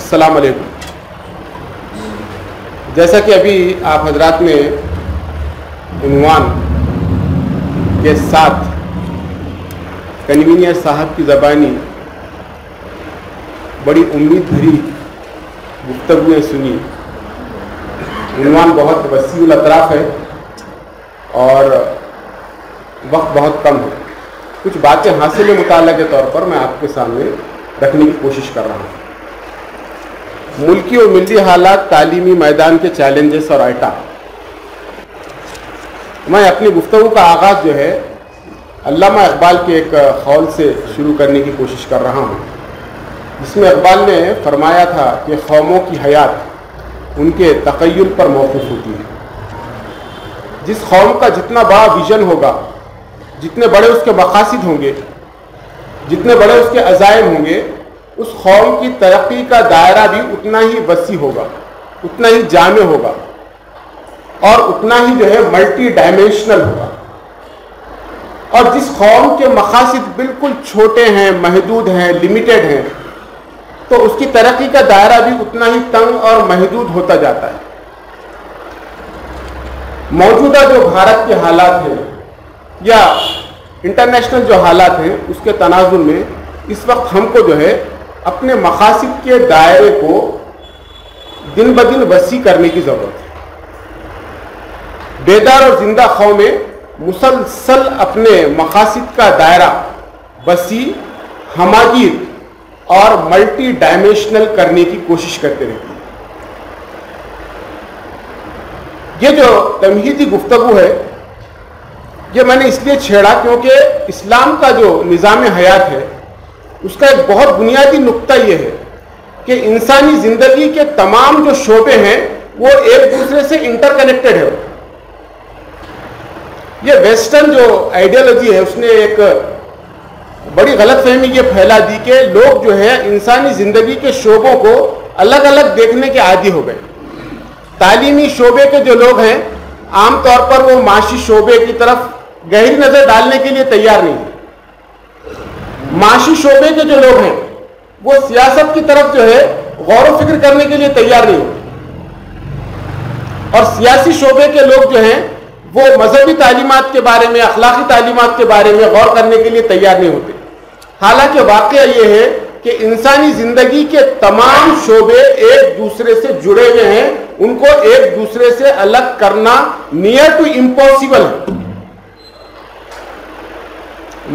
السلام علیکم. جیسا کہ ابھی آپ حضرات نے عنوان کے ساتھ کنوینئر صاحب کی زبانی بڑی امید بھری گفتگویں سنی. عنوان بہت وسیع الاطراف ہے اور وقت بہت کم ہے. کچھ باتیں حاصل مطالعہ کے طور پر میں آپ کے سامنے رکھنے کی کوشش کر رہا ہوں. ملکی اور ملی حالات، تعلیمی میدان کے چیلنجز اور آئٹا. میں اپنی گفتگو کا آغاز جو ہے علامہ اقبال کے ایک قول سے شروع کرنے کی کوشش کر رہا ہوں، جس میں اقبال نے فرمایا تھا کہ قوموں کی حیات ان کے تخیل پر موقوف ہوتی ہے. جس قوم کا جتنا بڑا ویژن ہوگا، جتنے بڑے اس کے مقاصد ہوں گے، جتنے بڑے اس کے عزائم ہوں گے، اس قوم کی ترقی کا دائرہ بھی اتنا ہی وسیع ہوگا، اتنا ہی جامع ہوگا اور اتنا ہی جو ہے ملٹی ڈائمینشنل ہوگا. اور جس قوم کے مقاصد بالکل چھوٹے ہیں، محدود ہیں، لمیٹڈ ہیں، تو اس کی ترقی کا دائرہ بھی اتنا ہی تنگ اور محدود ہوتا جاتا ہے. موجودہ جو بھارت کے حالات ہیں یا انٹرنیشنل جو حالات ہیں، اس کے تناظر میں اس وقت ہم کو جو ہے اپنے مقاصد کے دائرے کو دن بدن وسیع کرنے کی ضرورت ہے. بیدار اور زندہ قومیں مسلسل اپنے مقاصد کا دائرہ وسیع، ہماگیر اور ملٹی ڈائمینشنل کرنے کی کوشش کرتے رہتی ہیں. یہ جو تمہیدی گفتگو ہے یہ میں نے اس لیے چھیڑا کیونکہ اسلام کا جو نظام حیات ہے اس کا ایک بہت بنیادی نقطہ یہ ہے کہ انسانی زندگی کے تمام جو شعبے ہیں وہ ایک دوسرے سے انٹر کنیکٹڈ ہے. یہ ویسٹرن جو آئیڈیالوجی ہے اس نے ایک بڑی غلط فہمی یہ پھیلا دی کہ لوگ جو ہے انسانی زندگی کے شعبوں کو الگ الگ دیکھنے کے عادی ہو گئے. تعلیمی شعبے کے جو لوگ ہیں عام طور پر وہ معاشی شعبے کی طرف گہری نظر ڈالنے کے لیے تیار نہیں. معاشی شعبے کے جو لوگ ہیں وہ سیاست کی طرف جو ہے غور و فکر کرنے کے لیے تیار نہیں ہوتے. اور سیاسی شعبے کے لوگ جو ہیں وہ مذہبی تعلیمات کے بارے میں، اخلاقی تعلیمات کے بارے میں غور کرنے کے لیے تیار نہیں ہوتے. حالانکہ واقعہ یہ ہے کہ انسانی زندگی کے تمام شعبے ایک دوسرے سے جڑے ہوئے ہیں. ان کو ایک دوسرے سے الگ کرنا نیئر ٹو امپاسبل ہے.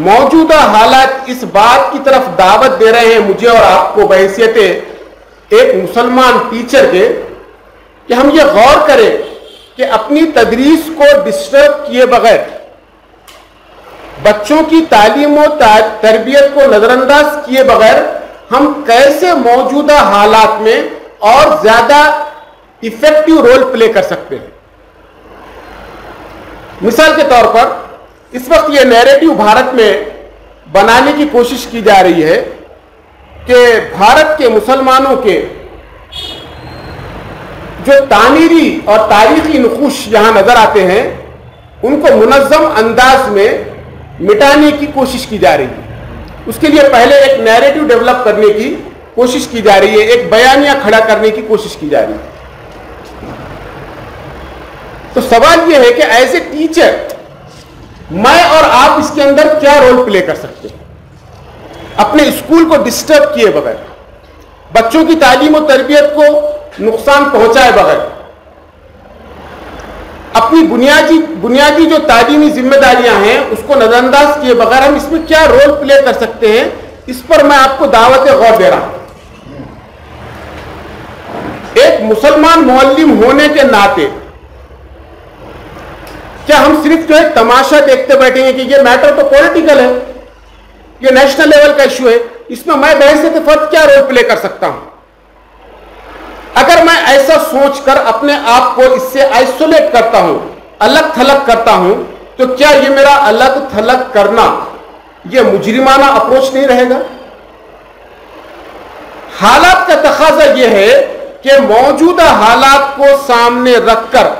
موجودہ حالات اس بات کی طرف دعوت دے رہے ہیں مجھے اور آپ کو بحیثیت ایک مسلمان ٹیچر کے کہ ہم یہ غور کریں کہ اپنی تدریس کو ڈسٹرب کیے بغیر، بچوں کی تعلیم و تربیت کو نظر انداز کیے بغیر ہم کیسے موجودہ حالات میں اور زیادہ ایفیکٹو رول پلے کر سکتے ہیں. مثال کے طور پر اس وقت یہ نیریٹو بھارت میں بنانے کی کوشش کی جا رہی ہے کہ بھارت کے مسلمانوں کے جو تعمیری اور تاریخی نقوش یہاں نظر آتے ہیں ان کو منظم انداز میں مٹانے کی کوشش کی جا رہی ہے. اس کے لیے پہلے ایک نیریٹو ڈیولپ کرنے کی کوشش کی جا رہی ہے، ایک بیانیہ کھڑا کرنے کی کوشش کی جا رہی ہے. تو سوال یہ ہے کہ ایز اے ٹیچر میں اور آپ اس کے اندر کیا رول پلے کر سکتے ہیں اپنے اسکول کو ڈسٹرب کیے بغیر، بچوں کی تعلیم و تربیت کو نقصان پہنچائے بغیر، اپنی بنیادی جو تعلیمی ذمہ داریاں ہیں اس کو نظر انداز کیے بغیر ہم اس میں کیا رول پلے کر سکتے ہیں. اس پر میں آپ کو دعوت غور دے رہا ہوں. ایک مسلمان معلم ہونے کے ناطے کیا ہم صرف جو ہے تماشا دیکھتے بیٹھیں گے کہ یہ میٹر تو پولیٹیکل ہے، یہ نیشنل لیول کا ایشو ہے، اس میں بحیثیت فرد کیا رول پلے کر سکتا ہوں؟ اگر میں ایسا سوچ کر اپنے آپ کو اس سے آئسولیٹ کرتا ہوں، الگ تھلگ کرتا ہوں، تو کیا یہ میرا الگ تھلگ کرنا یہ مجرمانہ اپروچ نہیں رہے گا؟ حالات کا تقاضا یہ ہے کہ موجودہ حالات کو سامنے رکھ کر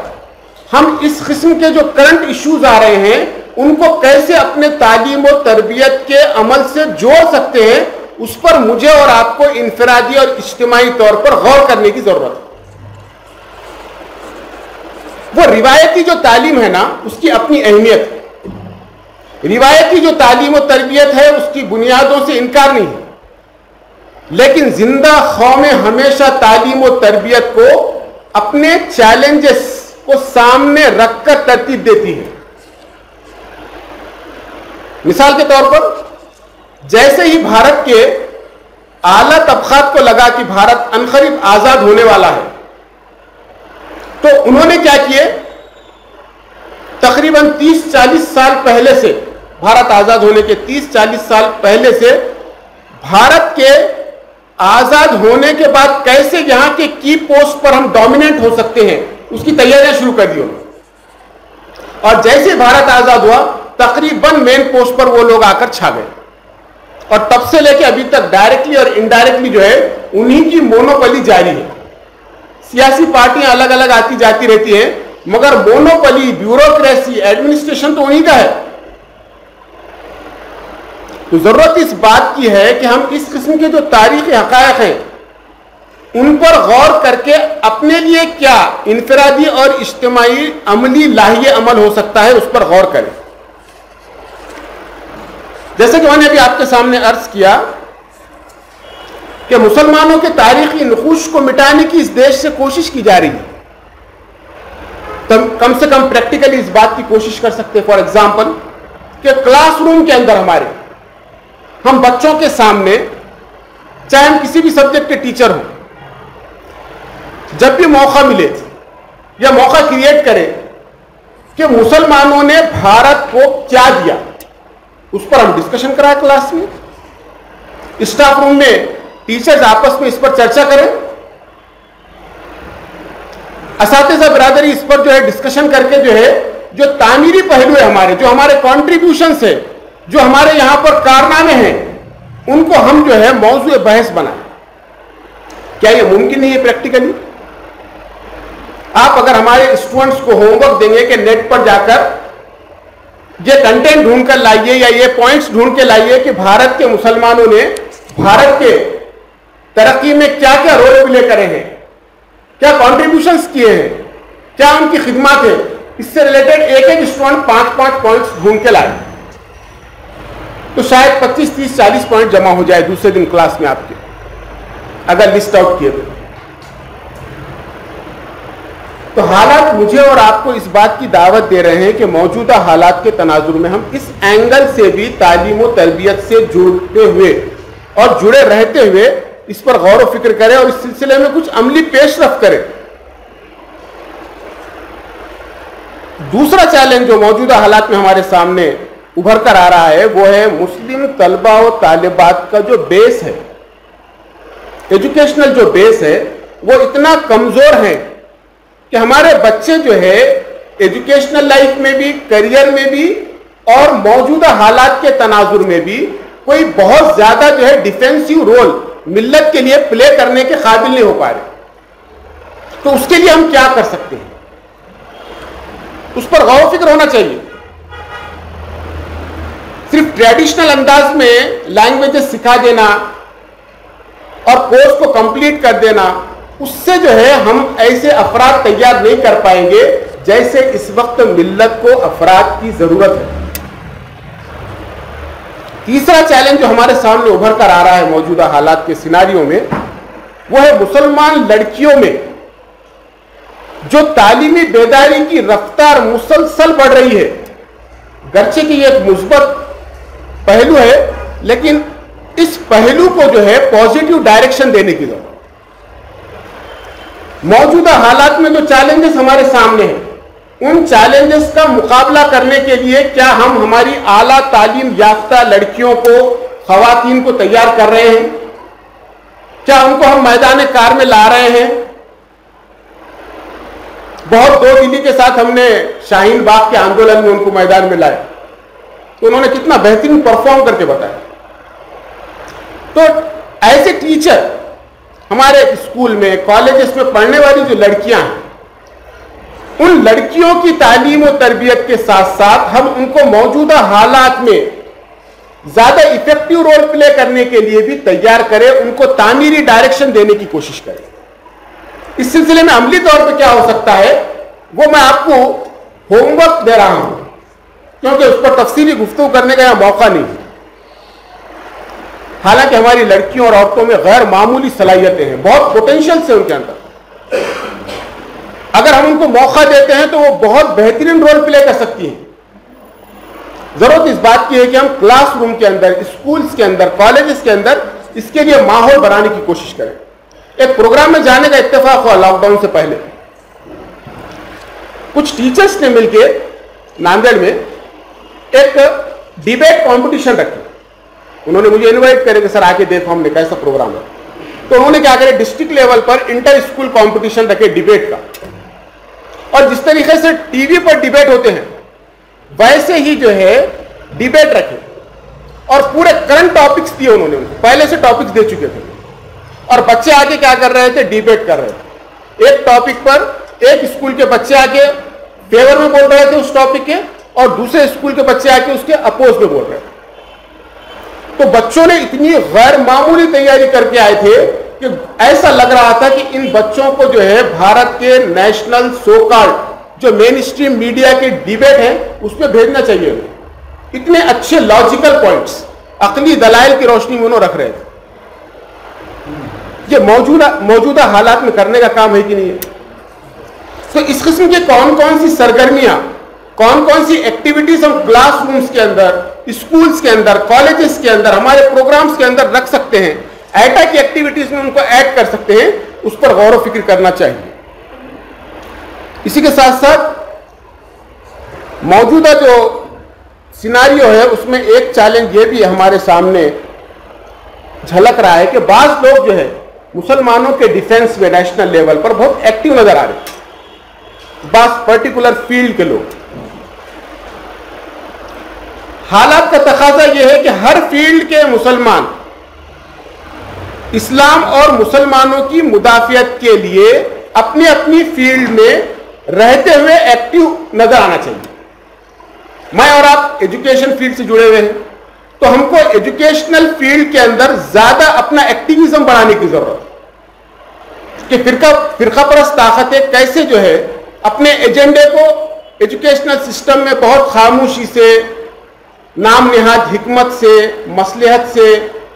ہم اس قسم کے جو کرنٹ ایشوز آ رہے ہیں ان کو کیسے اپنے تعلیم و تربیت کے عمل سے جوڑ سکتے ہیں اس پر مجھے اور آپ کو انفرادی اور اجتماعی طور پر غور کرنے کی ضرورت ہے. وہ روایتی جو تعلیم ہے نا اس کی اپنی اہمیت ہے. روایتی جو تعلیم و تربیت ہے اس کی بنیادوں سے انکار نہیں ہے, لیکن زندہ قومیں ہمیشہ تعلیم و تربیت کو اپنے چیلنجز کو سامنے رکھ کر ترتیب دیتی ہے. مثال کے طور پر جیسے ہی بھارت کے اعلیٰ طبقات کو لگا کہ بھارت عنقریب آزاد ہونے والا ہے, تو انہوں نے کیا کیے, تقریباً 30-40 سال پہلے سے, بھارت آزاد ہونے کے 30-40 سال پہلے سے بھارت کے آزاد ہونے کے بعد کیسے یہاں کے کی پوسٹ پر ہم ڈومیننٹ ہو سکتے ہیں اس کی تیاریاں شروع کر دی انہوں نے. اور جیسے بھارت آزاد ہوا تقریباً مین پوسٹ پر وہ لوگ آ کر چھا گئے, اور تب سے لے کے ابھی تک ڈائریکٹلی اور انڈائریکٹلی جو ہے انہی کی مونوپلی جاری ہے. سیاسی پارٹیاں الگ الگ آتی جاتی رہتی ہیں, مگر مونوپلی, بیوروکریسی, ایڈمنسٹریشن تو انہی کا ہے. تو ضرورت اس بات کی ہے کہ ہم اس قسم کے جو تاریخی حقائق ہیں ان پر غور کر کے اپنے لیے کیا انفرادی اور اجتماعی عملی لاہیہ عمل ہو سکتا ہے اس پر غور کریں. جیسے کہ میں نے ابھی آپ کے سامنے عرض کیا کہ مسلمانوں کے تاریخی نقوش کو مٹانے کی اس دیش سے کوشش کی جا رہی ہے. کم سے کم پریکٹیکلی اس بات کی کوشش کر سکتے ہیں, فار ایگزامپل کہ کلاس روم کے اندر ہمارے ہم بچوں کے سامنے, چاہے ہم کسی بھی سبجیکٹ کے ٹیچر ہوں, جب بھی موقع ملے یا موقع کریٹ کرے کہ مسلمانوں نے بھارت کو کیا دیا, اس پر ہم ڈسکشن کرائیں کلاس میں, اسٹاف روم میں ٹیچرز آپس میں اس پر چرچا کریں, اساتذہ برادری اس پر جو ہے ڈسکشن کر کے جو ہے جو تعمیری پہلو ہے ہمارے, جو ہمارے کنٹریبیوشنز ہے, جو ہمارے یہاں پر کارنامے ہیں, ان کو ہم جو ہے موضوع بحث بنائیں. کیا یہ ممکن نہیں ہے پریکٹیکلی؟ آپ اگر ہمارے اسٹوڈنٹس کو ہوم ورک دیں گے کہ نیٹ پر جا کر یہ کنٹینٹ ڈھونڈ کر لائیے یا یہ پوائنٹس ڈھونڈ کے لائیے کہ بھارت کے مسلمانوں نے بھارت کے ترقی میں کیا کیا رول پلے کرے ہیں, کیا کنٹریبیوشنز کیے ہیں, کیا ان کی خدمات ہیں, اس سے ریلیٹڈ ایک ایک اسٹوڈنٹ 5-5 پوائنٹس ڈھونڈ کے لائے, تو شاید 25-30-40 پوائنٹ جمع ہو جائے دوسرے دن کلاس میں آپ کے, اگر لسٹ آؤٹ کیے تو حالات مجھے اور آپ کو اس بات کی دعوت دے رہے ہیں کہ موجودہ حالات کے تناظر میں ہم اس اینگل سے بھی تعلیم و تربیت سے جڑتے ہوئے اور جڑے رہتے ہوئے اس پر غور و فکر کریں اور اس سلسلے میں کچھ عملی پیش رفت کریں. دوسرا چیلنج جو موجودہ حالات میں ہمارے سامنے ابھر کر آ رہا ہے وہ ہے مسلم طلبہ و طالبات کا جو بیس ہے, ایجوکیشنل جو بیس ہے وہ اتنا کمزور ہے کہ ہمارے بچے جو ہے ایجوکیشنل لائف میں بھی, کریئر میں بھی اور موجودہ حالات کے تناظر میں بھی کوئی بہت زیادہ جو ہے ڈیفینسیو رول ملت کے لیے پلے کرنے کے قابل نہیں ہو پا رہے. تو اس کے لیے ہم کیا کر سکتے ہیں, اس پر غور و فکر ہونا چاہیے. صرف ٹریڈیشنل انداز میں لینگویجز سکھا دینا اور کورس کو کمپلیٹ کر دینا, اس سے جو ہے ہم ایسے افراد تیار نہیں کر پائیں گے جیسے اس وقت ملت کو افراد کی ضرورت ہے. تیسرا چیلنج جو ہمارے سامنے ابھر کر آ رہا ہے موجودہ حالات کے سیناریوں میں وہ ہے مسلمان لڑکیوں میں جو تعلیمی بیداری کی رفتار مسلسل بڑھ رہی ہے. گرچہ کہ یہ ایک مثبت پہلو ہے, لیکن اس پہلو کو جو ہے پازیٹیو ڈائریکشن دینے کی ضرورت. موجودہ حالات میں جو چیلنجز ہمارے سامنے ہیں ان چیلنجز کا مقابلہ کرنے کے لیے کیا ہم ہماری اعلیٰ تعلیم یافتہ لڑکیوں کو, خواتین کو تیار کر رہے ہیں؟ کیا ان کو ہم میدان کار میں لا رہے ہیں؟ بہت دو دلی کے ساتھ ہم نے شاہین باغ کے آندولن میں ان کو میدان میں لائے تو انہوں نے کتنا بہترین پرفارم کر کے بتایا. تو ایسے ٹیچر ہمارے اسکول میں, کالجز میں پڑھنے والی جو لڑکیاں ہیں, ان لڑکیوں کی تعلیم و تربیت کے ساتھ ساتھ ہم ان کو موجودہ حالات میں زیادہ افیکٹو رول پلے کرنے کے لیے بھی تیار کرے، ان کو تعمیری ڈائریکشن دینے کی کوشش کرے۔ اس سلسلے میں عملی طور پہ کیا ہو سکتا ہے وہ میں آپ کو ہوم ورک دے رہا ہوں، کیونکہ اس پر تفصیلی گفتگو کرنے کا یہاں موقع نہیں ہے۔ حالانکہ ہماری لڑکیوں اور عورتوں میں غیر معمولی صلاحیتیں ہیں، بہت پوٹینشیل سے ان کے اندر، اگر ہم ان کو موقع دیتے ہیں تو وہ بہت بہترین رول پلے کر سکتی ہیں۔ ضرورت اس بات کی ہے کہ ہم کلاس روم کے اندر، اسکولز کے اندر، کالجز کے اندر اس کے لیے ماحول بنانے کی کوشش کریں۔ ایک پروگرام میں جانے کا اتفاق ہوا لاک ڈاؤن سے پہلے، کچھ ٹیچرز نے مل کے ناندیڑ میں ایک ڈیبیٹ کمپٹیشن رکھی۔ انہوں نے مجھے انوائٹ کرے کہ سر آ کے دیکھو ہم نے کیسا پروگرام ہے، تو انہوں نے کیا کرے ڈسٹرکٹ لیول پر انٹر اسکول کمپٹیشن رکھے ڈیبیٹ کا، اور جس طریقے سے ٹی وی پر ڈیبیٹ ہوتے ہیں ویسے ہی جو ہے ڈیبیٹ رکھے، اور پورے کرنٹ ٹاپکس دیے انہوں نے، پہلے سے ٹاپکس دے چکے تھے، اور بچے آگے کیا کر رہے تھے، ڈیبیٹ کر رہے تھے۔ ایک ٹاپک پر ایک اسکول کے بچے آگے فیور میں بول رہے تھے اس ٹاپک کے، اور دوسرے اسکول کے بچے آ کے اس کے اپوز میں بول رہے تھے۔ تو بچوں نے اتنی غیر معمولی تیاری کر کے آئے تھے کہ ایسا لگ رہا تھا کہ ان بچوں کو جو ہے بھارت کے نیشنل سو کالڈ جو مین اسٹریم میڈیا کے ڈیبیٹ ہیں اس پہ بھیجنا چاہیے۔ اتنے اچھے لاجیکل پوائنٹس عقلی دلائل کی روشنی میں انہوں رکھ رہے تھے۔ یہ موجودہ حالات میں کرنے کا کام ہے کہ نہیں ہے؟ تو اس قسم کی کون کون سی سرگرمیاں، کون کون سی ایکٹیویٹیز ہم کلاس رومز کے اندر، اسکولز کے اندر، کالجز کے اندر، ہمارے پروگرامز کے اندر رکھ سکتے ہیں، ایٹا کی ایکٹیویٹیز میں ان کو ایڈ کر سکتے ہیں، اس پر غور و فکر کرنا چاہیے۔ اسی کے ساتھ ساتھ موجودہ جو سیناریو ہے اس میں ایک چیلنج یہ بھی ہمارے سامنے جھلک رہا ہے کہ بعض لوگ جو ہے مسلمانوں کے ڈیفنس میں نیشنل لیول پر بہت ایکٹیو نظر آ رہے ہیں، بعض پرٹیکولر فیلڈ کے لوگ۔ حالات کا تقاضا یہ ہے کہ ہر فیلڈ کے مسلمان اسلام اور مسلمانوں کی مدافعت کے لیے اپنی اپنی فیلڈ میں رہتے ہوئے ایکٹیو نظر آنا چاہیے۔ میں اور آپ ایجوکیشن فیلڈ سے جڑے ہوئے ہیں، تو ہم کو ایجوکیشنل فیلڈ کے اندر زیادہ اپنا ایکٹیویزم بڑھانے کی ضرورت ہے کہ فرقہ پرست طاقتیں کیسے جو ہے اپنے ایجنڈے کو ایجوکیشنل سسٹم میں بہت خاموشی سے، نام نہاد حکمت سے، مصلحت سے،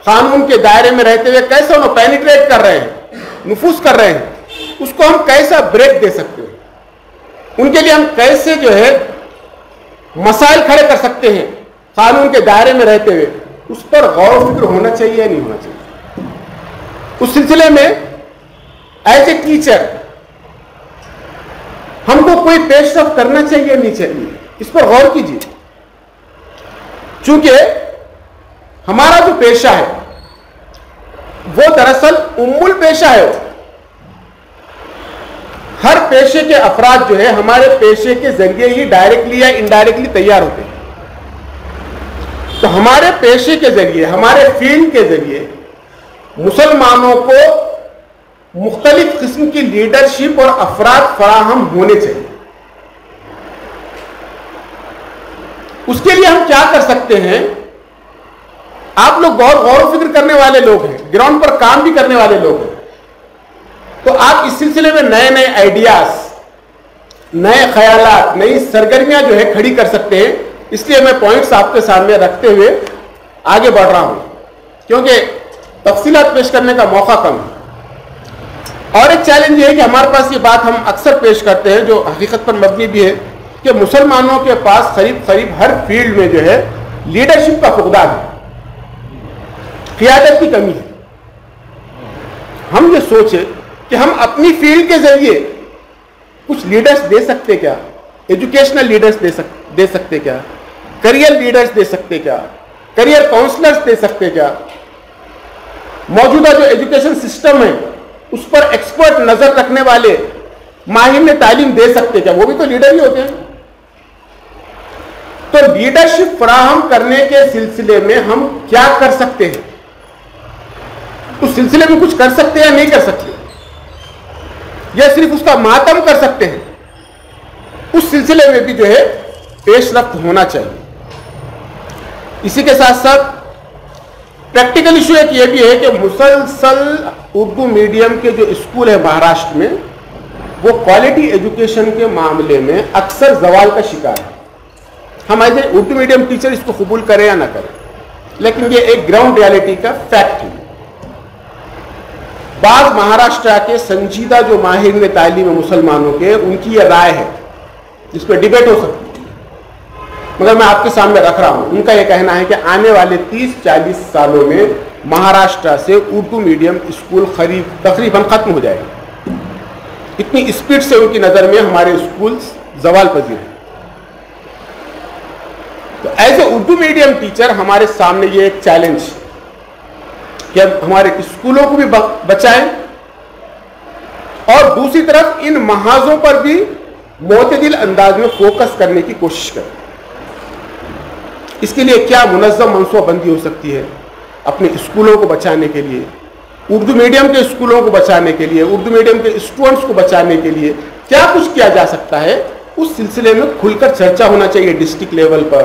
قانون کے دائرے میں رہتے ہوئے کیسے انہوں پینیٹریٹ کر رہے ہیں، نفوذ کر رہے ہیں، اس کو ہم کیسا بریک دے سکتے ہیں، ان کے لیے ہم کیسے جو ہے مسائل کھڑے کر سکتے ہیں قانون کے دائرے میں رہتے ہوئے، اس پر غور و فکر ہونا چاہیے یا نہیں ہونا چاہیے۔ اس سلسلے میں ایز اے ٹیچر ہم کو کوئی پیش رفت کرنا چاہیے یا نہیں چاہیے، اس پر غور کیجیے۔ چونکہ ہمارا جو پیشہ ہے وہ دراصل الپیشہ ہے، ہر پیشے کے افراد جو ہے ہمارے پیشے کے ذریعے ہی ڈائریکٹلی یا انڈائریکٹلی تیار ہوتے ہیں۔ تو ہمارے پیشے کے ذریعے، ہمارے فیلڈ کے ذریعے مسلمانوں کو مختلف قسم کی لیڈرشپ اور افراد فراہم ہونے چاہیے۔ اس کے لیے ہم کیا کر سکتے ہیں؟ آپ لوگ بہت غور و فکر کرنے والے لوگ ہیں، گراؤنڈ پر کام بھی کرنے والے لوگ ہیں، تو آپ اس سلسلے میں نئے نئے آئیڈیاز، نئے خیالات، نئی سرگرمیاں جو ہے کھڑی کر سکتے ہیں۔ اس لیے میں پوائنٹس آپ کے سامنے رکھتے ہوئے آگے بڑھ رہا ہوں، کیونکہ تفصیلات پیش کرنے کا موقع کم ہے۔ اور ایک چیلنج یہ ہے کہ ہمارے پاس یہ بات ہم اکثر پیش کرتے ہیں جو حقیقت پر مبنی بھی ہے کہ مسلمانوں کے پاس قریب ہر فیلڈ میں جو ہے لیڈرشپ کا فقدان ہے، قیادت کی کمی ہے۔ ہم یہ سوچیں کہ ہم اپنی فیلڈ کے ذریعے کچھ لیڈرز دے سکتے کیا، ایجوکیشنل لیڈرز دے سکتے کیا، کریئر لیڈرز دے سکتے کیا، کریئر کاؤنسلرز دے سکتے کیا، موجودہ جو ایجوکیشن سسٹم ہے اس پر ایکسپرٹ نظر رکھنے والے ماہرین تعلیم دے سکتے کیا، وہ بھی تو لیڈر ہی ہوتے ہیں۔ تو لیڈرشپ فراہم کرنے کے سلسلے میں ہم کیا کر سکتے ہیں، اس سلسلے میں کچھ کر سکتے یا نہیں کر سکتے، یا صرف اس کا ماتم کر سکتے ہیں، اس سلسلے میں بھی جو ہے پیش رفت ہونا چاہیے۔ اسی کے ساتھ ساتھ پریکٹیکل ایشو ایک یہ بھی ہے کہ مسلسل اردو میڈیم کے جو اسکول ہیں مہاراشٹر میں وہ کوالٹی ایجوکیشن کے معاملے میں اکثر زوال کا شکار ہے. ہم ایسے اردو میڈیم ٹیچر اس کو قبول کریں یا نہ کریں, لیکن یہ ایک گراؤنڈ ریالٹی کا فیکٹ ہے. بعض مہاراشٹر کے سنجیدہ جو ماہرین تعلیم مسلمانوں کے, ان کی یہ رائے ہے جس پہ ڈیبیٹ ہو سکتی ہے, مگر میں آپ کے سامنے رکھ رہا ہوں. ان کا یہ کہنا ہے کہ آنے والے 30-40 سالوں میں مہاراشٹر سے اردو میڈیم اسکول تقریباً ختم ہو جائے گا. اتنی اسپیڈ سے ان کی نظر میں ہمارے اسکول زوال پذیر ہیں. تو as a Urdu medium teacher ہمارے سامنے یہ ایک چیلنج کہ ہمارے اسکولوں کو بھی بچائیں اور دوسری طرف ان محاذوں پر بھی معتدل انداز میں فوکس کرنے کی کوشش کریں. اس کے لیے کیا منظم منصوبہ بندی ہو سکتی ہے اپنے اسکولوں کو بچانے کے لیے, اردو میڈیم کے اسکولوں کو بچانے کے لیے, اردو میڈیم کے اسٹوڈنٹس کو بچانے کے لیے کیا کچھ کیا جا سکتا ہے, اس سلسلے میں کھل کر چرچا ہونا چاہیے. ڈسٹرکٹ لیول پر,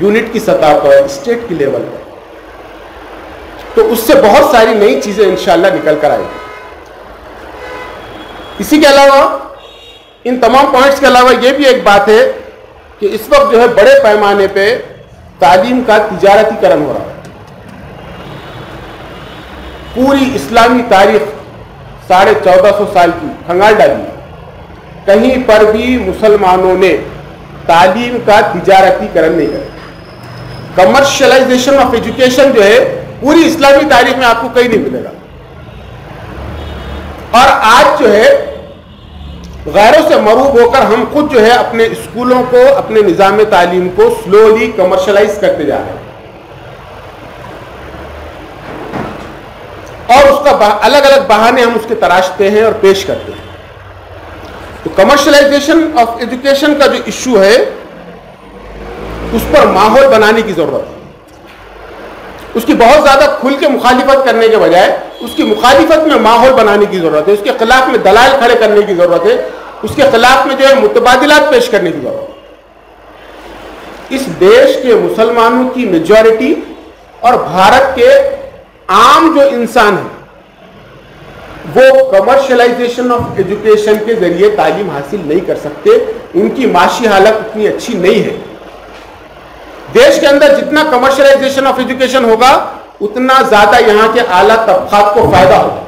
یونٹ کی سطح پر, اسٹیٹ کی لیول پر. تو اس سے بہت ساری نئی چیزیں انشاءاللہ نکل کر آئیں گی. اسی کے علاوہ, ان تمام پوائنٹس کے علاوہ یہ بھی ایک بات ہے کہ اس وقت جو ہے بڑے پیمانے پہ تعلیم کا تجارتی کرن ہو رہا ہے. پوری اسلامی تاریخ 1450 سال کی کھنگال ڈالی, کہیں پر بھی مسلمانوں نے تعلیم کا تجارتی کرن نہیں کرا. کمرشلائزیشن آف ایجوکیشن جو ہے پوری اسلامی تاریخ میں آپ کو کہیں نہیں ملے گا. اور آج جو ہے غیروں سے مروب ہو کر ہم خود جو ہے اپنے اسکولوں کو, اپنے نظام تعلیم کو سلولی کمرشلائز کرتے جا رہے ہیں اور اس کا الگ الگ بہانے ہم اس کے تراشتے ہیں اور پیش کرتے ہیں. تو کمرشلائزیشن آف ایجوکیشن کا جو ایشو ہے اس پر ماحول بنانے کی ضرورت ہے. اس کی بہت زیادہ کھل کے مخالفت کرنے کے بجائے اس کی مخالفت میں ماحول بنانے کی ضرورت ہے. اس کے خلاف میں دلائل کھڑے کرنے کی ضرورت ہے. اس کے خلاف میں جو ہے متبادلات پیش کرنے کی ضرورت ہے. اس دیش کے مسلمانوں کی میجورٹی اور بھارت کے عام جو انسان ہیں وہ کمرشلائزیشن آف ایجوکیشن کے ذریعے تعلیم حاصل نہیں کر سکتے. ان کی معاشی حالت اتنی اچھی نہیں ہے. دیش کے اندر جتنا کمرشلائزیشن آف ایجوکیشن ہوگا اتنا زیادہ یہاں کے اعلیٰ طبقات کو فائدہ ہوگا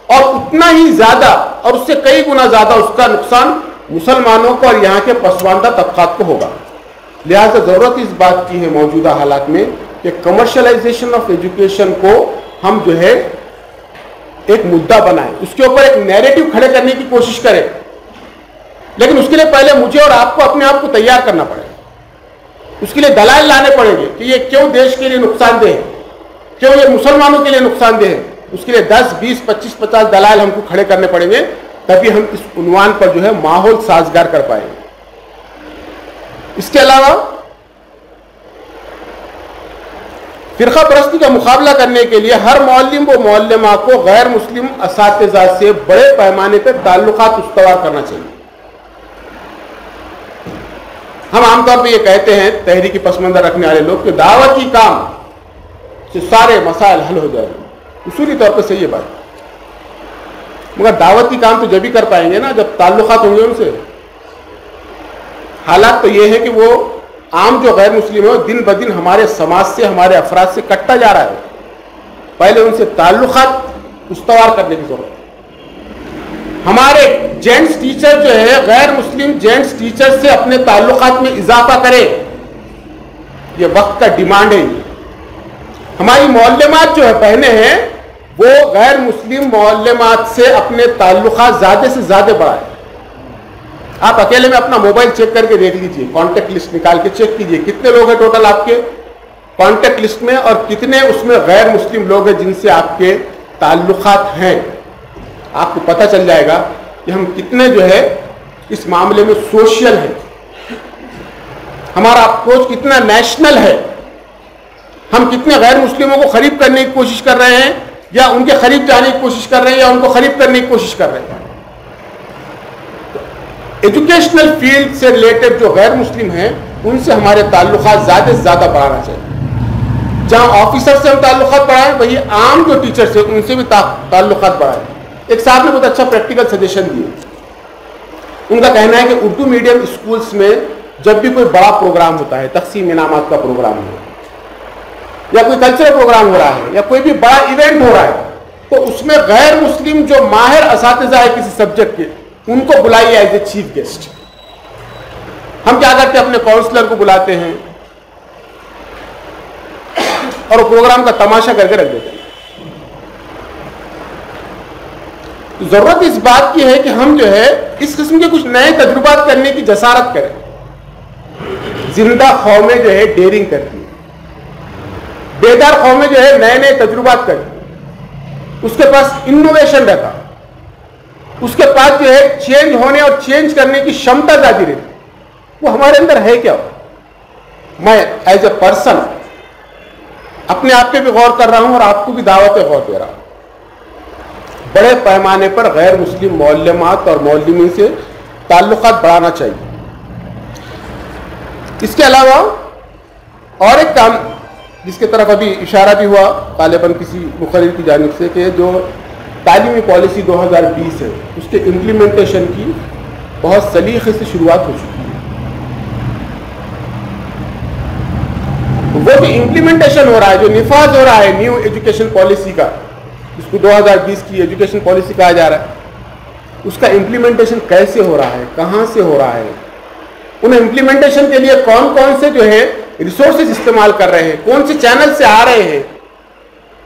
اور اتنا ہی زیادہ اور اس سے کئی گنا زیادہ اس کا نقصان مسلمانوں کو اور یہاں کے پسماندہ طبقات کو ہوگا. لہذا ضرورت اس بات کی ہے موجودہ حالات میں کہ کمرشلائزیشن آف ایجوکیشن کو ہم جو ہے ایک مدعا بنائیں, اس کے اوپر ایک نیریٹو کھڑے کرنے کی کوشش کریں. لیکن اس کے لیے پہلے مجھے اور آپ کو اپنے آپ کو تیار کرنا پڑے گا. اس کے لیے دلائل لانے پڑیں گے کہ یہ کیوں دیش کے لیے نقصان دہ ہے, کیوں یہ مسلمانوں کے لیے نقصان دہ ہے. اس کے لیے 10, 20, 25, 50 دلائل ہم کو کھڑے کرنے پڑیں گے, تبھی ہم اس عنوان پر جو ہے ماحول سازگار کر پائیں گے. اس کے علاوہ فرقہ پرستی کا مقابلہ کرنے کے لیے ہر معلم و معلمہ کو غیر مسلم اساتذہ سے بڑے پیمانے پہ تعلقات استوار کرنا چاہیے. ہم عام طور پہ یہ کہتے ہیں تحریکی پس منظر رکھنے والے لوگ کہ دعوتی کام سے سارے مسائل حل ہو جائیں گے. اصولی طور پہ صحیح ہے بات, مگر دعوتی کام تو جب ہی کر پائیں گے نا جب تعلقات ہوں گے ان سے. حالات تو یہ ہے کہ وہ عام جو غیر مسلم ہے دن بدن ہمارے سماج سے, ہمارے افراد سے کٹتا جا رہا ہے. پہلے ان سے تعلقات استوار کرنے کی ضرورت ہے. ہمارے جینٹس ٹیچر جو ہے غیر مسلم جینٹس ٹیچر سے اپنے تعلقات میں اضافہ کرے, یہ وقت کا ڈیمانڈ ہے. ہماری معلمات جو ہے بہنیں ہیں وہ غیر مسلم معلمات سے اپنے تعلقات زیادہ سے زیادہ بڑھائیں. آپ اکیلے میں اپنا موبائل چیک کر کے دیکھ لیجئے, کانٹیکٹ لسٹ نکال کے چیک کیجئے کتنے لوگ ہیں ٹوٹل آپ کے کانٹیکٹ لسٹ میں اور کتنے اس میں غیر مسلم لوگ ہیں جن سے آپ کے تعلقات ہیں. آپ کو پتہ چل جائے گا کہ ہم کتنے جو ہے اس معاملے میں سوشل ہیں, ہمارا اپروچ کتنا نیشنل ہے, ہم کتنے غیر مسلموں کو قریب کرنے کی کوشش کر رہے ہیں یا ان کے قریب جانے کی کوشش کر رہے ہیں یا ان کو قریب کرنے کی کوشش کر رہے ہیں. ایجوکیشنل فیلڈ سے ریلیٹڈ جو غیر مسلم ہیں ان سے ہمارے تعلقات زیادہ سے زیادہ بڑھانا چاہیے. جہاں آفیسر سے ہم تعلقات بڑھائیں وہی عام جو ٹیچر سے ان سے بھی تعلقات بڑھائیں. ایک صاحب نے بہت اچھا پریکٹیکل سجیشن دیے. ان کا کہنا ہے کہ اردو میڈیم اسکولس میں جب بھی کوئی بڑا پروگرام ہوتا ہے, تقسیم انعامات کا پروگرام ہو یا کوئی کلچرل پروگرام ہو رہا ہے یا کوئی بھی بڑا ایونٹ ہو رہا ہے, تو اس میں غیر مسلم جو ماہر اساتذہ ہے کسی سبجیکٹ کے ان کو بلائیے ایز اے چیف گیسٹ. ہم کیا کرتے ہیں, اپنے کاؤنسلر کو بلاتے ہیں اور وہ پروگرام کا تماشا کر کے رکھ دیتے ہیں. ضرورت اس بات کی ہے کہ ہم جو ہے اس قسم کے کچھ نئے تجربات کرنے کی جسارت کریں. زندہ قومیں جو ہے ڈیئرنگ کرتی ہیں, بیدار قومیں جو ہے نئے نئے تجربات کرتی ہیں, اس کے پاس انوویشن رہتا, اس کے پاس جو ہے چینج ہونے اور چینج کرنے کی شمتا زیادہ رہتی. وہ ہمارے اندر ہے کیا؟ میں ایز اے پرسن اپنے آپ پہ بھی غور کر رہا ہوں اور آپ کو بھی دعوت غور دے رہا ہوں. بڑے پیمانے پر غیر مسلم معلمات اور معلمین سے تعلقات بڑھانا چاہیے. اس کے علاوہ اور ایک کام جس کی طرف ابھی اشارہ بھی ہوا غالباً کسی مقرر کی جانب سے, کہ جو تعلیمی پالیسی 2020 ہے اس کے امپلیمنٹیشن کی بہت سلیقے سے شروعات ہو چکی ہے. وہ جو امپلیمنٹیشن ہو رہا ہے, جو نفاذ ہو رہا ہے نیو ایجوکیشن پالیسی کا, جس کو 2020 کی ایجوکیشن پالیسی کہا جا رہا ہے, اس کا امپلیمنٹیشن کیسے ہو رہا ہے, کہاں سے ہو رہا ہے, ان امپلیمنٹیشن کے لیے کون کون سے جو ہے ریسورسز استعمال کر رہے ہیں, کون سے چینل سے آ رہے ہیں,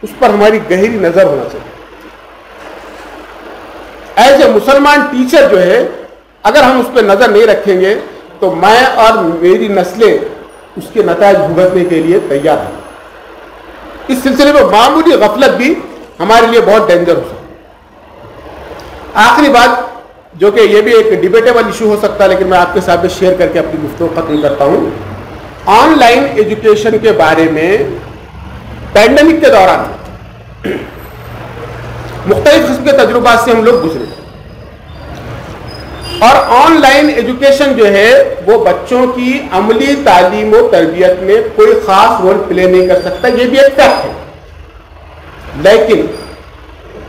اس پر ہماری گہری نظر ہونا چاہیے. ایز اے مسلمان ٹیچر جو ہے اگر ہم اس پہ نظر نہیں رکھیں گے تو میں اور میری نسلیں اس کے نتائج بھگتنے کے لیے تیار ہیں. اس سلسلے میں معمولی غفلت بھی ہمارے لیے بہت ڈینجر ہو سکتا ہے. آخری بات جو کہ یہ بھی ایک ڈیبیٹیبل ایشو ہو سکتا ہے, لیکن میں آپ کے ساتھ شیئر کر کے اپنی گفتگو ختم کرتا ہوں. آن لائن ایجوکیشن کے بارے میں پینڈیمک کے دوران مختلف قسم کے تجربات سے ہم لوگ گزرے, اور آن لائن ایجوکیشن جو ہے وہ بچوں کی عملی تعلیم و تربیت میں کوئی خاص رول پلے نہیں کر سکتا, یہ بھی ایک فیکٹ ہے. لیکن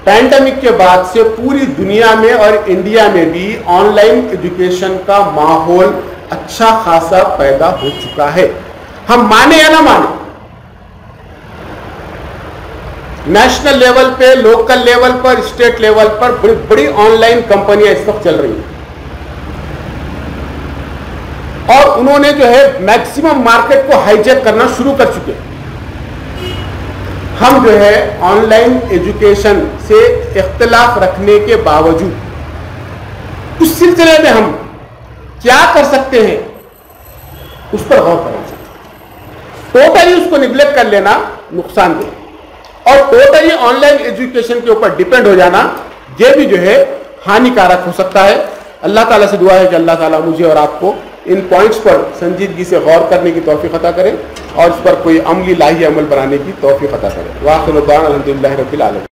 پینڈیمک کے بعد سے پوری دنیا میں اور انڈیا میں بھی آن لائن ایجوکیشن کا ماحول اچھا خاصا پیدا ہو چکا ہے. ہم مانے یا نہ مانے, نیشنل لیول پہ, لوکل لیول پر, اسٹیٹ لیول پر بڑی بڑی آن لائن کمپنیاں اس وقت چل رہی ہیں, اور انہوں نے جو ہے میکسیمم مارکیٹ کو ہائی جیک کرنا شروع کر چکے ہیں. ہم جو ہے آن لائن ایجوکیشن سے اختلاف رکھنے کے باوجود اس سلسلے میں ہم کیا کر سکتے ہیں اس پر غور کرنا چاہیے. ٹوٹلی اس کو نیگلیکٹ کر لینا نقصان دہ, اور ٹوٹلی آن لائن ایجوکیشن کے اوپر ڈیپینڈ ہو جانا یہ بھی جو ہے ہانیکارک ہو سکتا ہے. اللہ تعالیٰ سے دعا ہے کہ اللہ تعالیٰ مجھے اور آپ کو ان پوائنٹس پر سنجیدگی سے غور کرنے کی توفیق عطا کرے اور اس پر کوئی عملی لاہی عمل بنانے کی توفیق عطا کرے. وآخر دعوانا الحمدللہ رب العالمین.